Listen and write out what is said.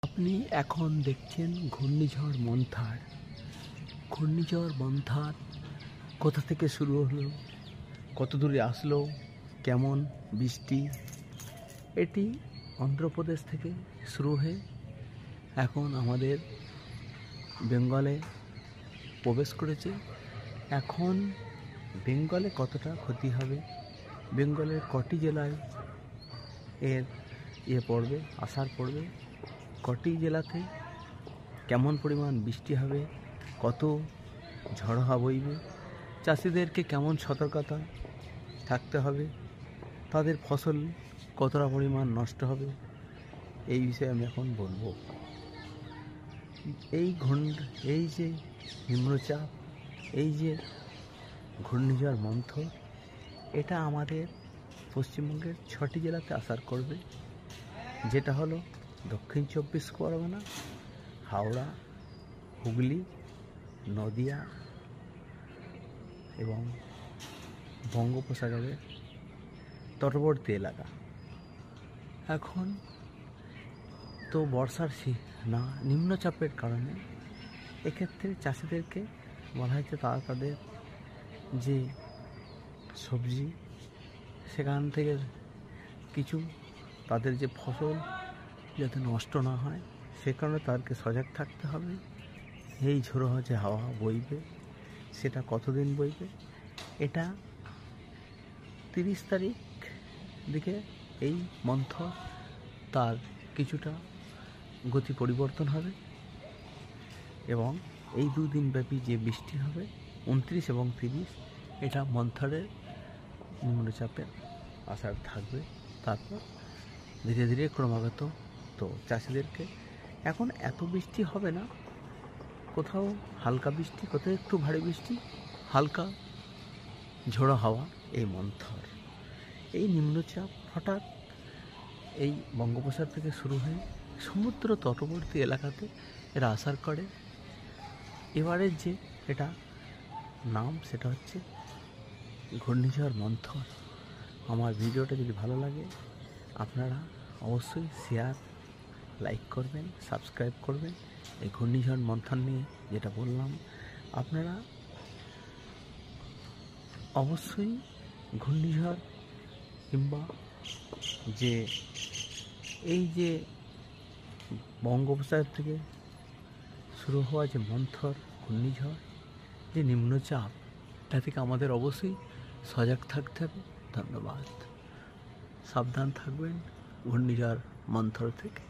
আপনি এখন দেখছেন ঘূর্ণিঝড় মন্থার। ঘূর্ণিঝড় মন্থার কোথা থেকে শুরু হলো, কত দূরে আসলো, কেমন বৃষ্টি, এটি অন্ধ্রপ্রদেশ থেকে শুরু হয়ে এখন আমাদের বেঙ্গলে প্রবেশ করেছে। এখন বেঙ্গলে কতটা ক্ষতি হবে, বেঙ্গলের কটি জেলায় এর পড়বে, আসার পড়বে, কটি জেলাতে কেমন পরিমাণ বৃষ্টি হবে, কত ঝড় হাওয়া বইবে, চাষিদেরকে কেমন সতর্কতা থাকতে হবে, তাদের ফসল কতটা পরিমাণ নষ্ট হবে, এই বিষয়ে আমি এখন বলবো। এই যে নিম্নচাপ, এই যে ঘূর্ণিঝড় মন্থর, এটা আমাদের পশ্চিমবঙ্গের 6টি জেলাতে আসার করবে, যেটা হলো দক্ষিণ 24 পরগনা, হাওড়া, হুগলি, নদিয়া এবং বঙ্গোপসাগরের তটবর্তী এলাকা। এখন তো বর্ষার নিম্নচাপের কারণে এক্ষেত্রে চাষিদেরকে বলা হয়েছে তারা তাদের যে সবজি, সেখান থেকে কিছু তাদের যে ফসল যাতে নষ্ট না হয়, সে কারণে তাদেরকে সজাগ থাকতে হবে। এই ঝোড়ো যে হাওয়া বইবে, সেটা কতদিন বইবে, এটা 30 তারিখ দিকে এই মন্থর তার কিছুটা গতি পরিবর্তন হবে এবং এই 2 দিন ব্যাপী যে বৃষ্টি হবে 29 এবং 30, এটা মন্থরের নিম্নচাপের আসার থাকবে। তারপর ধীরে ধীরে ক্রমাগত তো চাষিদেরকে এখন এত বৃষ্টি হবে না, কোথাও হালকা বৃষ্টি, কোথাও একটু ভারী বৃষ্টি, হালকা ঝোড়ো হাওয়া। এই মন্থর, এই নিম্নচাপ হঠাৎ এই বঙ্গোপসাগর থেকে শুরু হয়ে সমুদ্র তটবর্তী এলাকাতে এরা আসার করে। এবারের যে এটা নাম, সেটা হচ্ছে ঘূর্ণিঝড় মন্থর। আমার ভিডিওটা যদি ভালো লাগে আপনারা অবশ্যই শেয়ার, লাইক করবেন, সাবস্ক্রাইব করবেন। এই ঘূর্ণিঝড় মন্থন নিয়ে যেটা বললাম, আপনারা অবশ্যই ঘূর্ণিঝড় কিংবা যে এই যে বঙ্গোপসাগর থেকে শুরু হওয়া যে মন্থর ঘূর্ণিঝড়, যে নিম্নচাপ, এটা থেকে আমাদের অবশ্যই সজাগ থাকতে হবে। ধন্যবাদ। সাবধান থাকবেন ঘূর্ণিঝড় মন্থর থেকে।